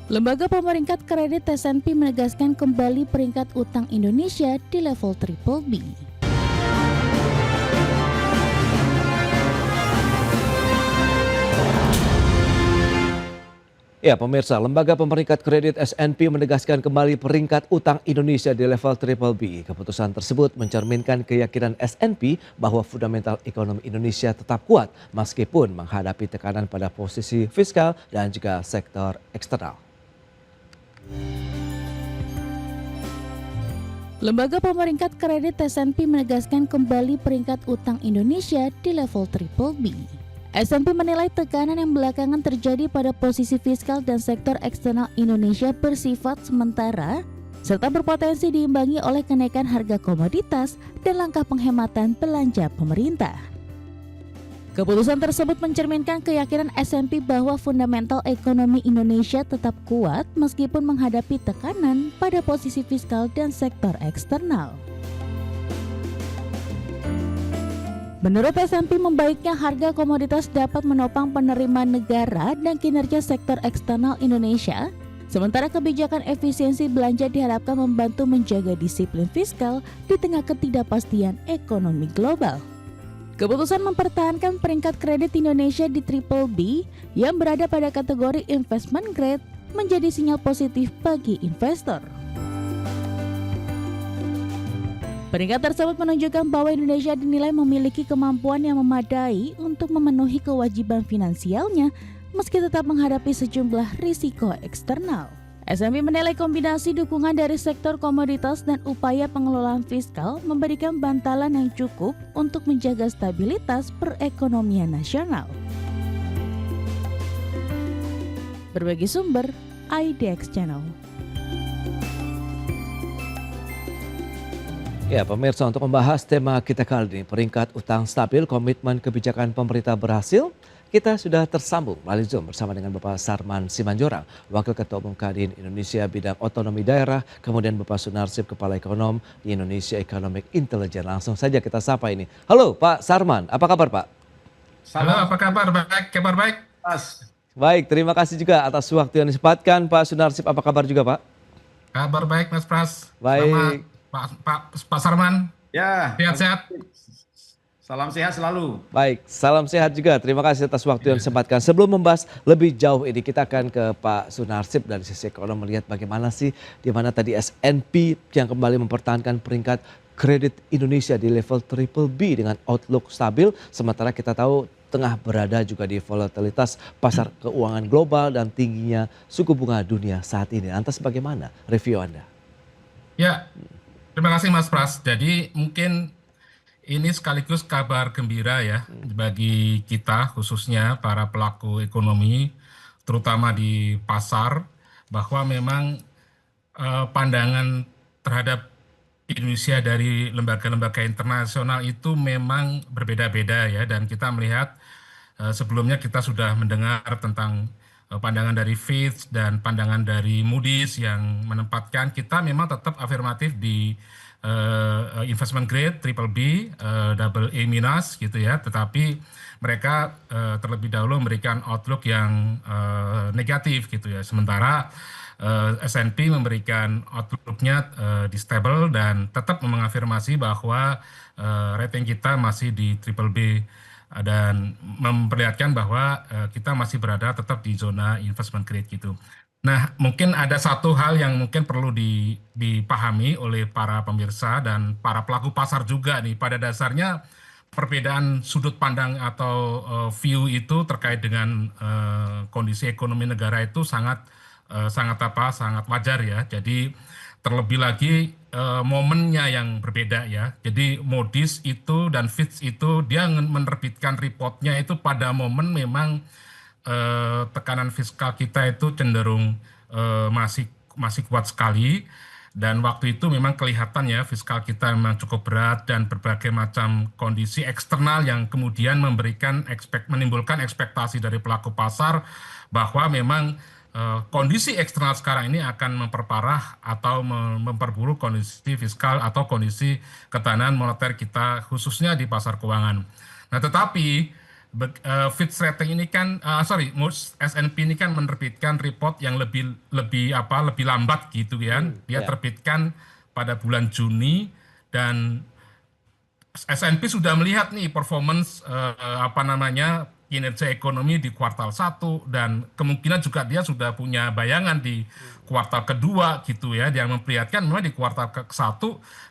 Lembaga pemeringkat kredit S&P menegaskan kembali peringkat utang Indonesia di level triple B. Ya, pemirsa, Lembaga Pemeringkat Kredit S&P menegaskan kembali peringkat utang Indonesia di level triple B. Keputusan tersebut mencerminkan keyakinan S&P bahwa fundamental ekonomi Indonesia tetap kuat meskipun menghadapi tekanan pada posisi fiskal dan juga sektor eksternal. Lembaga pemeringkat kredit S&P menegaskan kembali peringkat utang Indonesia di level triple B. S&P menilai tekanan yang belakangan terjadi pada posisi fiskal dan sektor eksternal Indonesia bersifat sementara, serta berpotensi diimbangi oleh kenaikan harga komoditas dan langkah penghematan belanja pemerintah. Keputusan tersebut mencerminkan keyakinan S&P bahwa fundamental ekonomi Indonesia tetap kuat meskipun menghadapi tekanan pada posisi fiskal dan sektor eksternal. Menurut S&P, membaiknya harga komoditas dapat menopang penerimaan negara dan kinerja sektor eksternal Indonesia, sementara kebijakan efisiensi belanja diharapkan membantu menjaga disiplin fiskal di tengah ketidakpastian ekonomi global. Keputusan mempertahankan peringkat kredit Indonesia di triple B yang berada pada kategori investment grade menjadi sinyal positif bagi investor. Peringkat tersebut menunjukkan bahwa Indonesia dinilai memiliki kemampuan yang memadai untuk memenuhi kewajiban finansialnya meski tetap menghadapi sejumlah risiko eksternal. S&P menilai kombinasi dukungan dari sektor komoditas dan upaya pengelolaan fiskal memberikan bantalan yang cukup untuk menjaga stabilitas perekonomian nasional. Berbagi sumber, IDX Channel. Ya, pemirsa, untuk membahas tema kita kali ini, peringkat utang stabil, komitmen kebijakan pemerintah berhasil, kita sudah tersambung melalui Zoom bersama dengan Bapak Sarman Simanjorang, Wakil Ketua Umum Kadin Indonesia bidang otonomi daerah, kemudian Bapak Sunarsip, Kepala Ekonom di Indonesia Economic Intelligence. Langsung saja kita sapa ini. Halo Pak Sarman, apa kabar Pak? Halo, apa kabar? Baik, kabar baik, Mas. Baik, terima kasih juga atas waktu yang disempatkan. Pak Sunarsip, apa kabar juga Pak? Kabar baik, Mas Pras. Baik. Pak Sarman. Ya, Sehat-sehat. salam sehat selalu. Baik, salam sehat juga. Terima kasih atas waktu yang disempatkan. Sebelum membahas lebih jauh ini, kita akan ke Pak Sunarsip dari sisi ekonomi melihat bagaimana sih di mana tadi S&P yang kembali mempertahankan peringkat kredit Indonesia di level triple B dengan outlook stabil, sementara kita tahu tengah berada juga di volatilitas pasar keuangan global dan tingginya suku bunga dunia saat ini. Lantas bagaimana review Anda? Ya, terima kasih Mas Pras. Jadi mungkin ini sekaligus kabar gembira ya bagi kita khususnya para pelaku ekonomi terutama di pasar bahwa memang pandangan terhadap Indonesia dari lembaga-lembaga internasional itu memang berbeda-beda ya, dan kita melihat sebelumnya kita sudah mendengar tentang pandangan dari Fitch dan pandangan dari Moody's yang menempatkan kita memang tetap afirmatif di investment grade triple B, double A minus gitu ya, tetapi mereka terlebih dahulu memberikan outlook yang negatif gitu ya, sementara S&P memberikan outlook-nya di stable dan tetap mengafirmasi bahwa rating kita masih di triple B dan memperlihatkan bahwa kita masih berada tetap di zona investment grade gitu. Nah, mungkin ada satu hal yang mungkin perlu dipahami oleh para pemirsa dan para pelaku pasar juga nih. Pada dasarnya perbedaan sudut pandang atau view itu terkait dengan kondisi ekonomi negara itu sangat wajar ya. Jadi terlebih lagi momennya yang berbeda ya. Jadi Moody's itu dan Fitch itu dia menerbitkan reportnya itu pada momen memang tekanan fiskal kita itu cenderung masih kuat sekali, dan waktu itu memang kelihatan ya fiskal kita memang cukup berat dan berbagai macam kondisi eksternal yang kemudian menimbulkan ekspektasi dari pelaku pasar bahwa memang kondisi eksternal sekarang ini akan memperparah atau memperburuk kondisi fiskal atau kondisi ketahanan moneter kita khususnya di pasar keuangan. Nah, tetapi Fitch Rating ini kan, S&P ini kan menerbitkan report yang lebih lambat gitu kan. Dia ya. terbitkan pada bulan Juni dan S&P sudah melihat nih performance kinerja ekonomi di kuartal 1 dan kemungkinan juga dia sudah punya bayangan di kuartal kedua gitu ya. Yang memperlihatkan memang di kuartal ke-1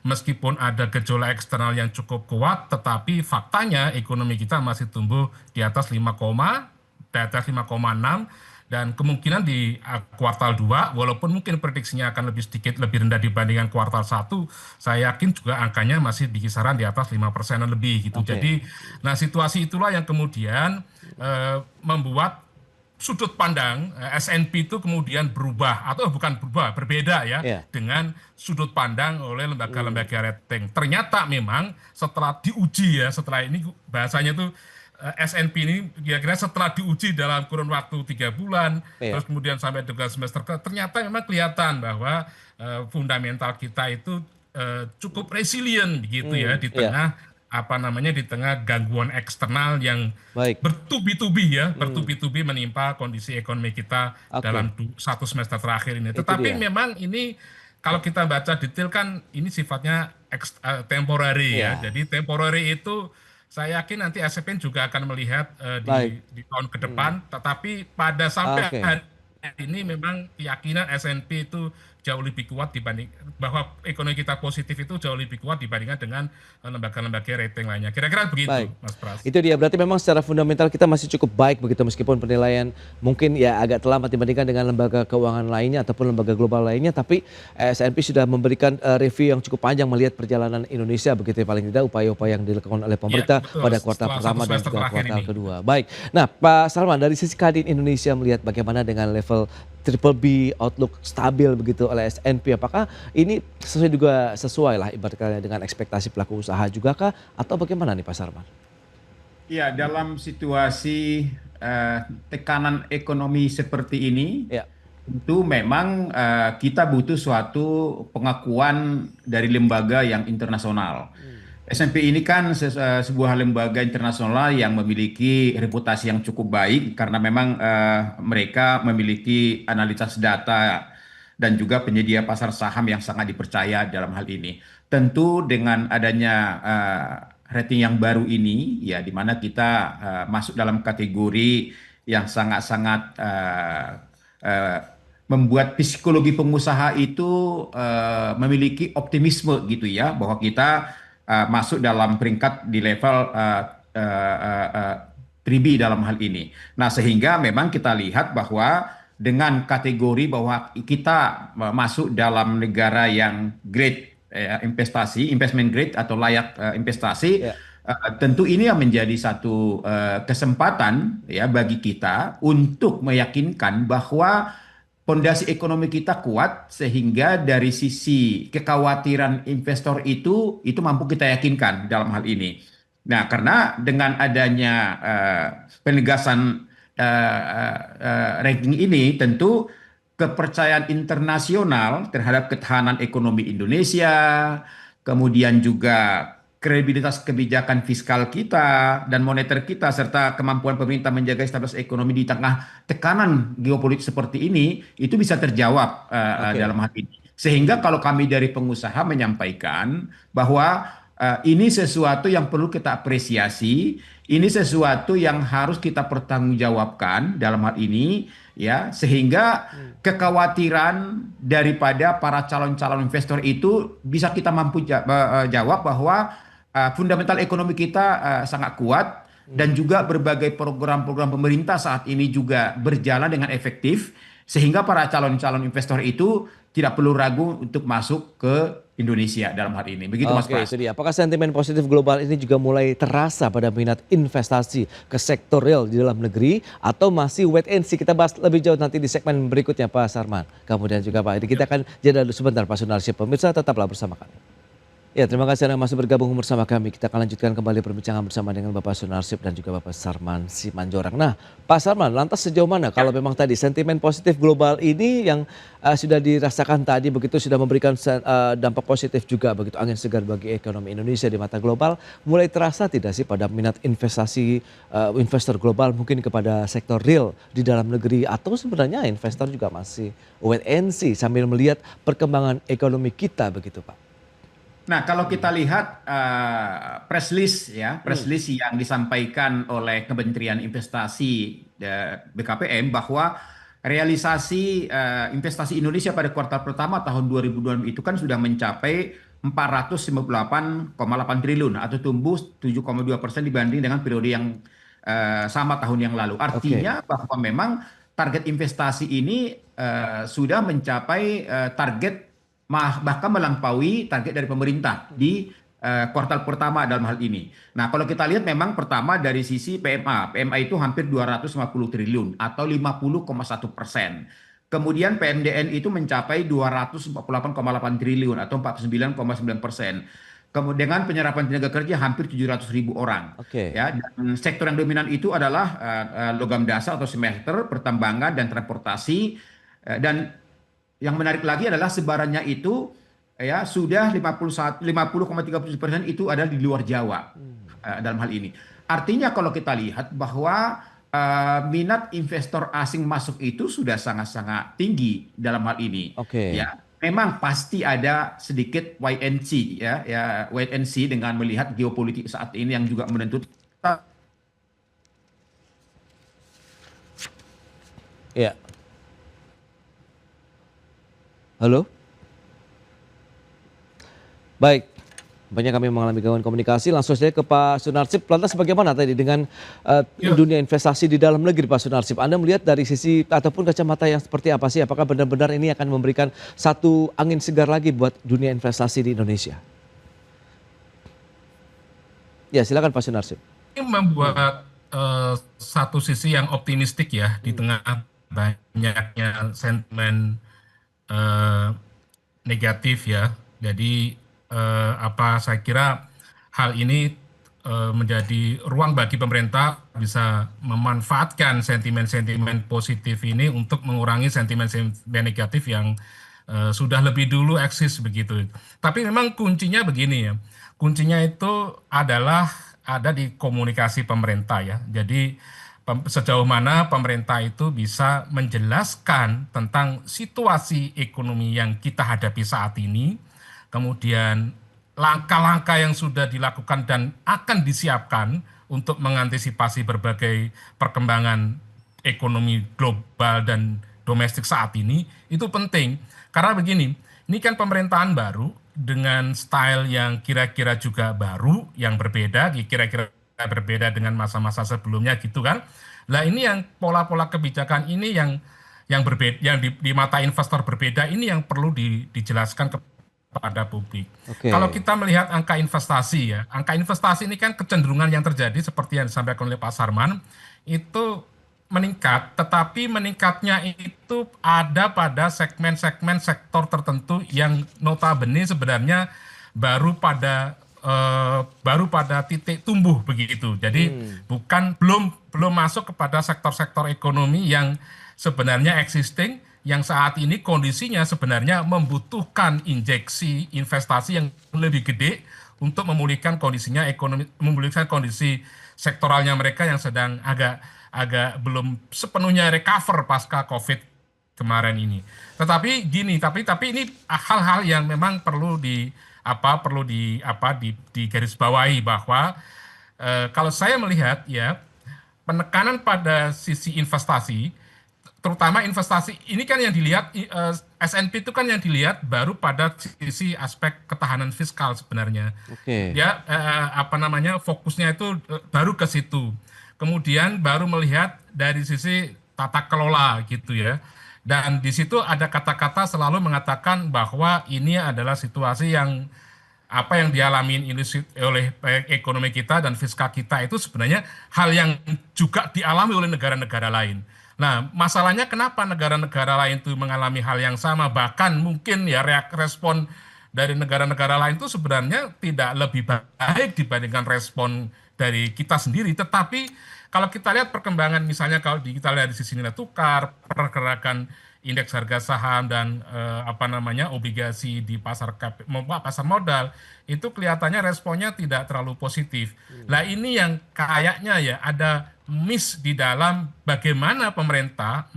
meskipun ada gejolak eksternal yang cukup kuat, tetapi faktanya ekonomi kita masih tumbuh di atas 5,6 dan kemungkinan di kuartal 2 walaupun mungkin prediksinya akan lebih rendah dibandingkan kuartal 1, saya yakin juga angkanya masih di kisaran di atas 5% lebih gitu. Jadi nah situasi itulah yang kemudian membuat sudut pandang S&P itu kemudian berubah atau bukan berubah, berbeda ya dengan sudut pandang oleh lembaga-lembaga rating. Ternyata memang setelah diuji ya, setelah ini bahasanya tuh S&P ini kira-kira setelah diuji dalam kurun waktu 3 bulan, terus kemudian sampai dengan semester ternyata memang kelihatan bahwa fundamental kita itu cukup resilient gitu ya di tengah di tengah gangguan eksternal yang bertubi-tubi menimpa kondisi ekonomi kita dalam 1 semester terakhir ini. Tetapi memang ini kalau kita baca detail kan ini sifatnya temporary ya. Jadi temporary itu saya yakin nanti ASEAN juga akan melihat di tahun ke depan, tetapi pada sampai hari ini memang keyakinan S&P itu jauh lebih kuat dibanding bahwa ekonomi kita positif itu jauh lebih kuat dibandingkan dengan lembaga-lembaga rating lainnya. Kira-kira begitu, Mas Pras. Itu dia, berarti memang secara fundamental kita masih cukup baik begitu meskipun penilaian mungkin ya agak terlambat dibandingkan dengan lembaga keuangan lainnya ataupun lembaga global lainnya, tapi S&P sudah memberikan review yang cukup panjang melihat perjalanan Indonesia begitu ya, paling tidak upaya-upaya yang dilakukan oleh pemerintah pada kuartal pertama dan juga kuartal kedua. Baik, nah Pak Salman dari sisi Kadin Indonesia melihat bagaimana dengan level triple B outlook stabil begitu oleh S&P, apakah ini sesuai lah ibaratnya dengan ekspektasi pelaku usaha juga kah atau bagaimana nih Pak Salman? Ya, dalam situasi tekanan ekonomi seperti ini, tentu memang kita butuh suatu pengakuan dari lembaga yang internasional. S&P ini kan sebuah lembaga internasional yang memiliki reputasi yang cukup baik karena memang mereka memiliki analisis data dan juga penyedia pasar saham yang sangat dipercaya dalam hal ini. Tentu dengan adanya rating yang baru ini, ya di mana kita masuk dalam kategori yang sangat-sangat membuat psikologi pengusaha itu memiliki optimisme gitu ya, bahwa kita masuk dalam peringkat di level 3B dalam hal ini. Nah, sehingga memang kita lihat bahwa dengan kategori bahwa kita masuk dalam negara yang grade investment grade atau layak investasi, tentu ini yang menjadi satu kesempatan ya bagi kita untuk meyakinkan bahwa fondasi ekonomi kita kuat sehingga dari sisi kekhawatiran investor itu mampu kita yakinkan dalam hal ini. Nah, karena dengan adanya penegasan ranking ini, tentu kepercayaan internasional terhadap ketahanan ekonomi Indonesia, kemudian juga kredibilitas kebijakan fiskal kita dan moneter kita, serta kemampuan pemerintah menjaga stabilitas ekonomi di tengah tekanan geopolitik seperti ini, itu bisa terjawab dalam hal ini. Sehingga kalau kami dari pengusaha menyampaikan bahwa ini sesuatu yang perlu kita apresiasi, ini sesuatu yang harus kita pertanggungjawabkan dalam hal ini, ya, sehingga kekhawatiran daripada para calon-calon investor itu bisa kita mampu jawab bahwa fundamental ekonomi kita sangat kuat dan juga berbagai program-program pemerintah saat ini juga berjalan dengan efektif sehingga para calon-calon investor itu tidak perlu ragu untuk masuk ke Indonesia dalam hal ini. Begitu Mas Pras. Itu dia. Apakah sentimen positif global ini juga mulai terasa pada minat investasi ke sektor real di dalam negeri atau masih wait and see? Kita bahas lebih jauh nanti di segmen berikutnya Pak Sarman. Kemudian juga Pak, kita akan jeda dulu sebentar Pak Sunarsyid. Pemirsa tetaplah bersama kami. Ya, terima kasih Anda masih bergabung bersama kami. Kita akan lanjutkan kembali perbincangan bersama dengan Bapak Sunarsip dan juga Bapak Sarman Simanjorang. Nah, Pak Sarman, lantas sejauh mana kalau memang tadi sentimen positif global ini yang sudah dirasakan tadi begitu sudah memberikan dampak positif juga begitu angin segar bagi ekonomi Indonesia di mata global, mulai terasa tidak sih pada minat investasi investor global mungkin kepada sektor real di dalam negeri atau sebenarnya investor juga masih wait and see sambil melihat perkembangan ekonomi kita begitu Pak? Nah, kalau kita lihat press list yang disampaikan oleh Kementerian Investasi BKPM bahwa realisasi investasi Indonesia pada kuartal pertama tahun 2026 itu kan sudah mencapai 458,8 triliun atau tumbuh 7,2% dibanding dengan periode yang sama tahun yang lalu. Artinya bahwa memang target investasi ini sudah mencapai target bahkan melampaui target dari pemerintah di kuartal pertama dalam hal ini. Nah, kalau kita lihat memang pertama dari sisi PMA itu hampir 250 triliun atau 50,1%. Kemudian PMDN itu mencapai 248,8 triliun atau 49,9%. Kemudian dengan penyerapan tenaga kerja hampir 700.000 orang. Ya, dan sektor yang dominan itu adalah logam dasar atau smelter, pertambangan dan transportasi. Dan yang menarik lagi adalah sebarannya itu ya sudah 50,37% itu ada di luar Jawa dalam hal ini. Artinya kalau kita lihat bahwa minat investor asing masuk itu sudah sangat-sangat tinggi dalam hal ini. Ya, memang pasti ada sedikit wait and see wait and see dengan melihat geopolitik saat ini yang juga menuntut. Ya. Halo? Baik, banyak kami mengalami gangguan komunikasi. Langsung saja ke Pak Sunarsip. Lantas bagaimana tadi dengan dunia investasi di dalam negeri Pak Sunarsip? Anda melihat dari sisi ataupun kacamata yang seperti apa sih? Apakah benar-benar ini akan memberikan satu angin segar lagi buat dunia investasi di Indonesia? Ya, silakan Pak Sunarsip. Ini membuat satu sisi yang optimistik ya di tengah banyaknya sentimen negatif ya. Jadi saya kira hal ini menjadi ruang bagi pemerintah bisa memanfaatkan sentimen-sentimen positif ini untuk mengurangi sentimen-sentimen negatif yang sudah lebih dulu eksis begitu. Tapi memang kuncinya begini ya. Kuncinya itu adalah ada di komunikasi pemerintah ya. Jadi sejauh mana pemerintah itu bisa menjelaskan tentang situasi ekonomi yang kita hadapi saat ini, kemudian langkah-langkah yang sudah dilakukan dan akan disiapkan untuk mengantisipasi berbagai perkembangan ekonomi global dan domestik saat ini, itu penting. Karena begini, ini kan pemerintahan baru dengan style yang kira-kira juga baru, yang berbeda, kira-kira berbeda dengan masa-masa sebelumnya gitu kan. Nah, ini yang pola-pola kebijakan ini yang berbeda, yang di mata investor berbeda, ini yang perlu dijelaskan kepada publik. Kalau kita melihat angka investasi ya, angka investasi ini kan kecenderungan yang terjadi seperti yang disampaikan oleh Pak Sarman itu meningkat, tetapi meningkatnya itu ada pada segmen-segmen sektor tertentu yang notabene sebenarnya baru pada titik tumbuh begitu. Jadi belum masuk kepada sektor-sektor ekonomi yang sebenarnya existing, yang saat ini kondisinya sebenarnya membutuhkan injeksi investasi yang lebih gede untuk memulihkan kondisinya ekonomi, memulihkan kondisi sektoralnya mereka yang sedang agak belum sepenuhnya recover pasca COVID kemarin ini. Tetapi gini, tapi ini hal-hal yang memang perlu digarisbawahi bahwa kalau saya melihat ya penekanan pada sisi investasi, terutama investasi ini kan yang dilihat S&P itu kan yang dilihat baru pada sisi aspek ketahanan fiskal sebenarnya. Ya fokusnya itu baru ke situ. Kemudian baru melihat dari sisi tata kelola gitu ya. Dan di situ ada kata-kata selalu mengatakan bahwa ini adalah situasi yang apa yang dialami oleh ekonomi kita dan fiskal kita itu sebenarnya hal yang juga dialami oleh negara-negara lain. Nah, masalahnya kenapa negara-negara lain itu mengalami hal yang sama, bahkan mungkin ya respon dari negara-negara lain itu sebenarnya tidak lebih baik dibandingkan respon dari kita sendiri. Tetapi kalau kita lihat perkembangan, misalnya kalau kita lihat di sisi nilai tukar, pergerakan indeks harga saham dan obligasi di pasar modal, itu kelihatannya responnya tidak terlalu positif. Nah, ini yang kayaknya ya ada miss di dalam bagaimana pemerintah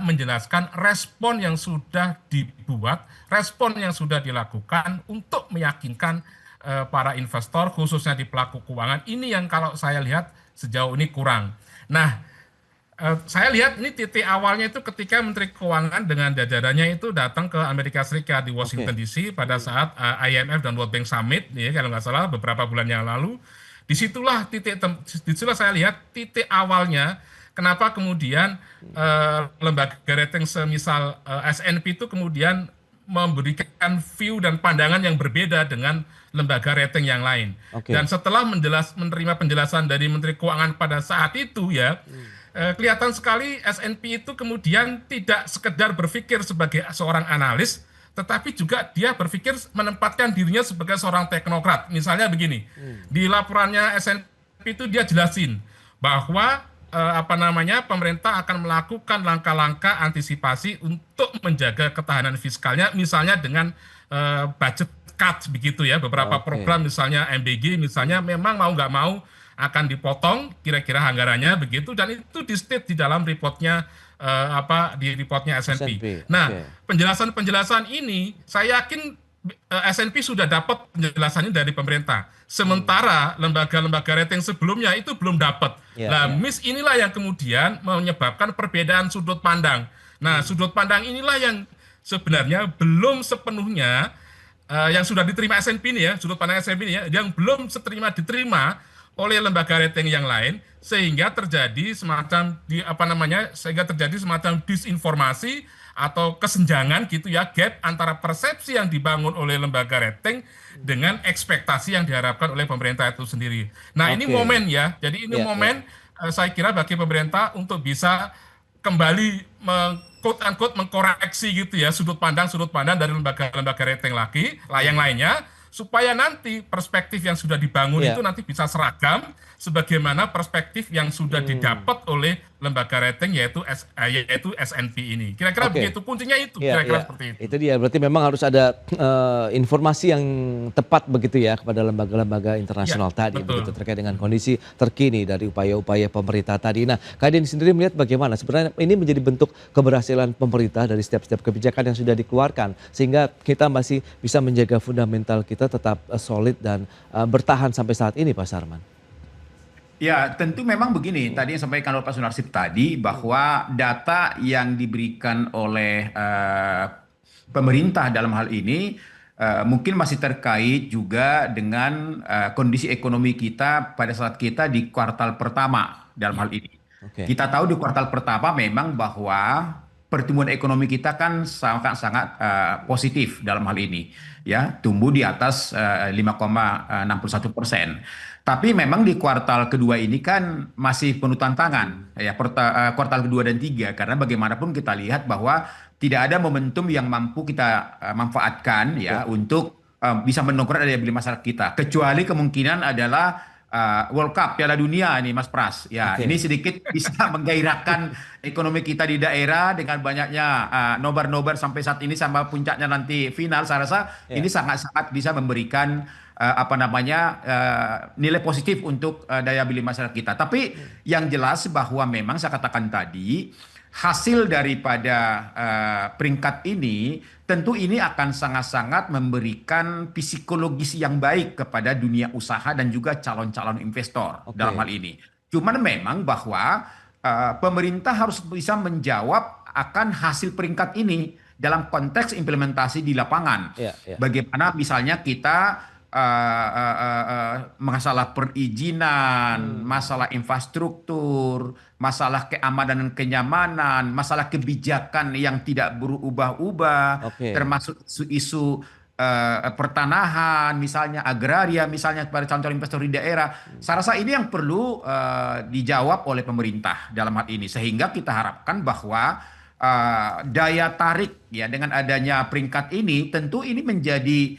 menjelaskan respon yang sudah dibuat, respon yang sudah dilakukan untuk meyakinkan para investor, khususnya di pelaku keuangan. Ini yang kalau saya lihat sejauh ini kurang. Nah, saya lihat ini titik awalnya itu ketika Menteri Keuangan dengan jajarannya itu datang ke Amerika Serikat di Washington DC pada saat IMF dan World Bank Summit, ya, kalau nggak salah beberapa bulan yang lalu. Disitulah saya lihat titik awalnya kenapa kemudian lembaga rating semisal S&P itu kemudian memberikan view dan pandangan yang berbeda dengan lembaga rating yang lain. Dan setelah menerima penjelasan dari Menteri Keuangan pada saat itu ya, kelihatan sekali S&P itu kemudian tidak sekedar berpikir sebagai seorang analis, tetapi juga dia berpikir menempatkan dirinya sebagai seorang teknokrat. Misalnya begini, di laporannya S&P itu dia jelasin bahwa pemerintah akan melakukan langkah-langkah antisipasi untuk menjaga ketahanan fiskalnya, misalnya dengan budget cut begitu ya, beberapa program misalnya MBG misalnya memang mau nggak mau akan dipotong kira-kira anggarannya begitu, dan itu di state di dalam reportnya di reportnya S&P. Nah, penjelasan ini saya yakin S&P sudah dapat penjelasannya dari pemerintah. Sementara lembaga-lembaga rating sebelumnya itu belum dapat. Miss inilah yang kemudian menyebabkan perbedaan sudut pandang. Nah, sudut pandang inilah yang sebenarnya belum sepenuhnya yang sudah diterima S&P ini ya, sudut pandang S&P ini ya, yang belum diterima oleh lembaga rating yang lain, sehingga terjadi semacam disinformasi atau kesenjangan gitu ya, gap antara persepsi yang dibangun oleh lembaga rating dengan ekspektasi yang diharapkan oleh pemerintah itu sendiri. Nah, ini momen ya. Jadi ini momen saya kira bagi pemerintah untuk bisa kembali quote-unquote mengkoreksi gitu ya sudut pandang dari lembaga-lembaga rating yang lainnya, supaya nanti perspektif yang sudah dibangun itu nanti bisa seragam sebagaimana perspektif yang sudah didapat oleh lembaga rating yaitu S&P ini. Kira-kira begitu, kuncinya itu, kira-kira seperti itu. Itu dia, berarti memang harus ada informasi yang tepat begitu ya kepada lembaga-lembaga internasional tadi, begitu, terkait dengan kondisi terkini dari upaya-upaya pemerintah tadi. Nah, Kak Din sendiri melihat bagaimana sebenarnya ini menjadi bentuk keberhasilan pemerintah dari setiap kebijakan yang sudah dikeluarkan, sehingga kita masih bisa menjaga fundamental kita tetap solid dan bertahan sampai saat ini, Pak Sarman. Ya, tentu memang begini, tadi yang sampaikan oleh Pak Sunarsip tadi, bahwa data yang diberikan oleh pemerintah dalam hal ini mungkin masih terkait juga dengan kondisi ekonomi kita pada saat kita di kuartal pertama dalam hal ini. Kita tahu di kuartal pertama memang bahwa pertumbuhan ekonomi kita kan sangat-sangat positif dalam hal ini, ya, tumbuh di atas 5,61%. Tapi memang di kuartal kedua ini kan masih penuh tantangan, ya, kuartal kedua dan tiga, karena bagaimanapun kita lihat bahwa tidak ada momentum yang mampu kita manfaatkan ya untuk bisa mendongkrak daya beli masyarakat kita, kecuali kemungkinan adalah World Cup Piala Dunia ini, Mas Pras. Ya, ini sedikit bisa menggairahkan ekonomi kita di daerah dengan banyaknya nobar-nobar sampai saat ini sama puncaknya nanti final. Saya rasa ini sangat-sangat bisa memberikan nilai positif untuk daya beli masyarakat kita. Tapi yang jelas bahwa memang saya katakan tadi, hasil daripada peringkat ini tentu ini akan sangat-sangat memberikan psikologis yang baik kepada dunia usaha dan juga calon-calon investor dalam hal ini. Cuman memang bahwa pemerintah harus bisa menjawab akan hasil peringkat ini dalam konteks implementasi di lapangan. Bagaimana misalnya kita masalah perizinan, masalah infrastruktur, masalah keamanan dan kenyamanan, masalah kebijakan yang tidak berubah-ubah, termasuk isu pertanahan, misalnya agraria, misalnya pada calon-calon investor di daerah. Saya rasa ini yang perlu dijawab oleh pemerintah dalam hal ini, sehingga kita harapkan bahwa daya tarik ya dengan adanya peringkat ini, tentu ini menjadi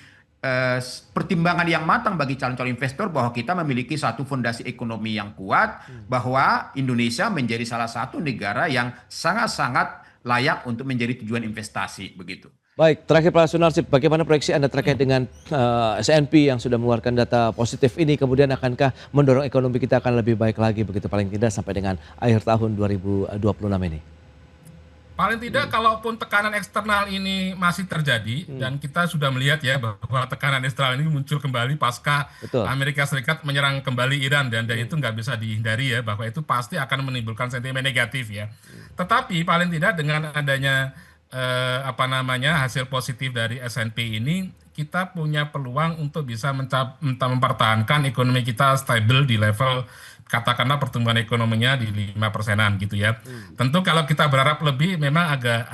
pertimbangan yang matang bagi calon-calon investor bahwa kita memiliki satu fondasi ekonomi yang kuat, bahwa Indonesia menjadi salah satu negara yang sangat-sangat layak untuk menjadi tujuan investasi begitu. Baik, terakhir Pak Sunarsip, bagaimana proyeksi Anda terkait dengan S&P yang sudah mengeluarkan data positif ini, kemudian akankah mendorong ekonomi kita akan lebih baik lagi begitu paling tidak sampai dengan akhir tahun 2026 ini? Paling tidak kalaupun tekanan eksternal ini masih terjadi dan kita sudah melihat ya bahwa tekanan eksternal ini muncul kembali pasca Amerika Serikat menyerang kembali Iran dan itu nggak bisa dihindari ya bahwa itu pasti akan menimbulkan sentimen negatif ya. Tetapi paling tidak dengan adanya hasil positif dari S&P ini kita punya peluang untuk bisa mempertahankan ekonomi kita stabil di level katakanlah pertumbuhan ekonominya di 5%-an gitu ya. Tentu kalau kita berharap lebih memang agak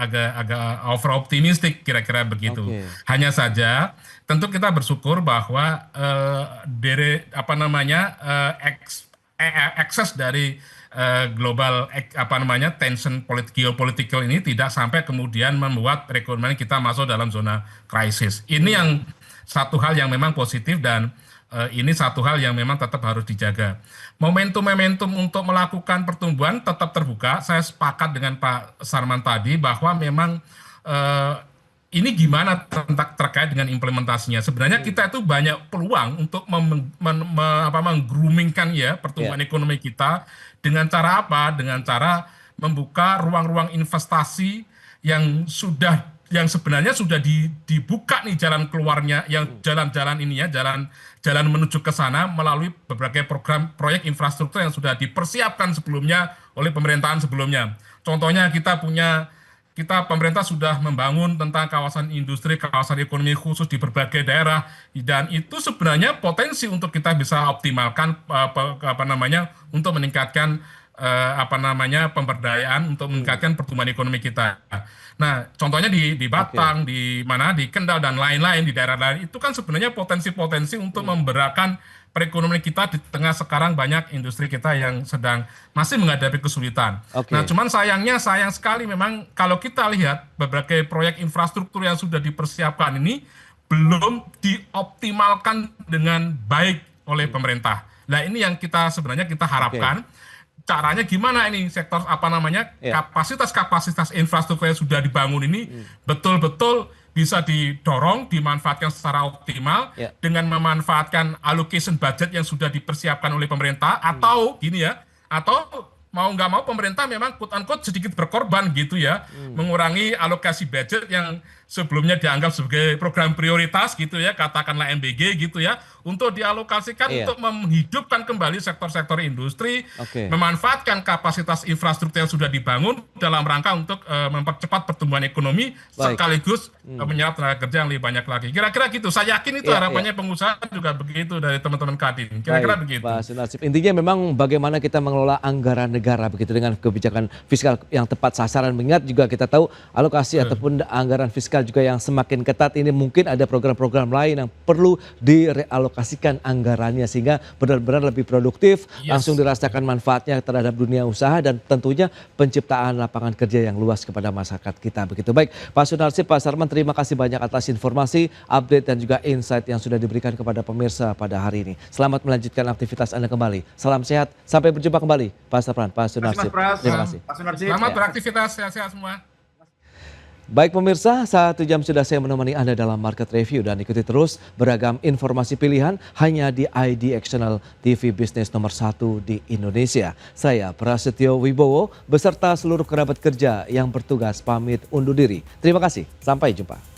over optimistik kira-kira begitu. Hanya saja tentu kita bersyukur bahwa ekses dari global tension geopolitical ini tidak sampai kemudian membuat perekonomian kita masuk dalam zona krisis. Ini yang satu hal yang memang positif dan ini satu hal yang memang tetap harus dijaga. Momentum-momentum untuk melakukan pertumbuhan tetap terbuka. Saya sepakat dengan Pak Sarman tadi bahwa memang ini gimana terkait dengan implementasinya. Sebenarnya kita itu banyak peluang untuk menggroomingkan ya pertumbuhan ekonomi kita dengan cara apa? Dengan cara membuka ruang-ruang investasi yang sebenarnya sudah dibuka nih jalan keluarnya, yang jalan-jalan ini ya, jalan menuju ke sana melalui berbagai program proyek infrastruktur yang sudah dipersiapkan sebelumnya oleh pemerintahan sebelumnya. Contohnya pemerintah sudah membangun tentang kawasan industri, kawasan ekonomi khusus di berbagai daerah, dan itu sebenarnya potensi untuk kita bisa optimalkan untuk meningkatkan pemberdayaan, untuk meningkatkan pertumbuhan ekonomi kita. Nah, contohnya di Batang, di Kendal dan lain-lain di daerah lain itu kan sebenarnya potensi-potensi untuk memberakan perekonomian kita di tengah sekarang banyak industri kita yang sedang masih menghadapi kesulitan. Nah, cuman sayang sekali memang kalau kita lihat berbagai proyek infrastruktur yang sudah dipersiapkan ini belum dioptimalkan dengan baik oleh pemerintah. Nah, ini yang sebenarnya kita harapkan. Caranya gimana ini sektor kapasitas infrastruktur yang sudah dibangun ini betul-betul bisa didorong, dimanfaatkan secara optimal dengan memanfaatkan allocation budget yang sudah dipersiapkan oleh pemerintah atau mau nggak mau pemerintah memang quote-unquote sedikit berkorban gitu ya, mengurangi alokasi budget yang sebelumnya dianggap sebagai program prioritas gitu ya, katakanlah MBG gitu ya, untuk dialokasikan untuk menghidupkan kembali sektor-sektor industri, memanfaatkan kapasitas infrastruktur yang sudah dibangun dalam rangka untuk mempercepat pertumbuhan ekonomi sekaligus menyerap tenaga kerja yang lebih banyak lagi. Kira-kira gitu. Saya yakin itu harapannya pengusaha juga begitu dari teman-teman Kadin. Kira-kira begitu. Pak Sunarsip, intinya memang bagaimana kita mengelola anggaran negara begitu dengan kebijakan fiskal yang tepat sasaran. Mengingat juga kita tahu alokasi ataupun anggaran fiskal juga yang semakin ketat ini, mungkin ada program-program lain yang perlu direalokasikan anggarannya sehingga benar-benar lebih produktif, langsung dirasakan manfaatnya terhadap dunia usaha dan tentunya penciptaan lapangan kerja yang luas kepada masyarakat kita. Begitu. Baik, Pak Sunarsip, Pak Sarman, terima kasih banyak atas informasi, update dan juga insight yang sudah diberikan kepada pemirsa pada hari ini. Selamat melanjutkan aktivitas Anda kembali. Salam sehat, sampai berjumpa kembali. Pak Sarman, Pak Sunarsip. Terima kasih. Selamat beraktivitas, sehat-sehat semua. Baik pemirsa, 1 jam sudah saya menemani Anda dalam Market Review dan ikuti terus beragam informasi pilihan hanya di IDXchannel TV bisnis nomor 1 di Indonesia. Saya Prasetyo Wibowo beserta seluruh kerabat kerja yang bertugas pamit undur diri. Terima kasih, sampai jumpa.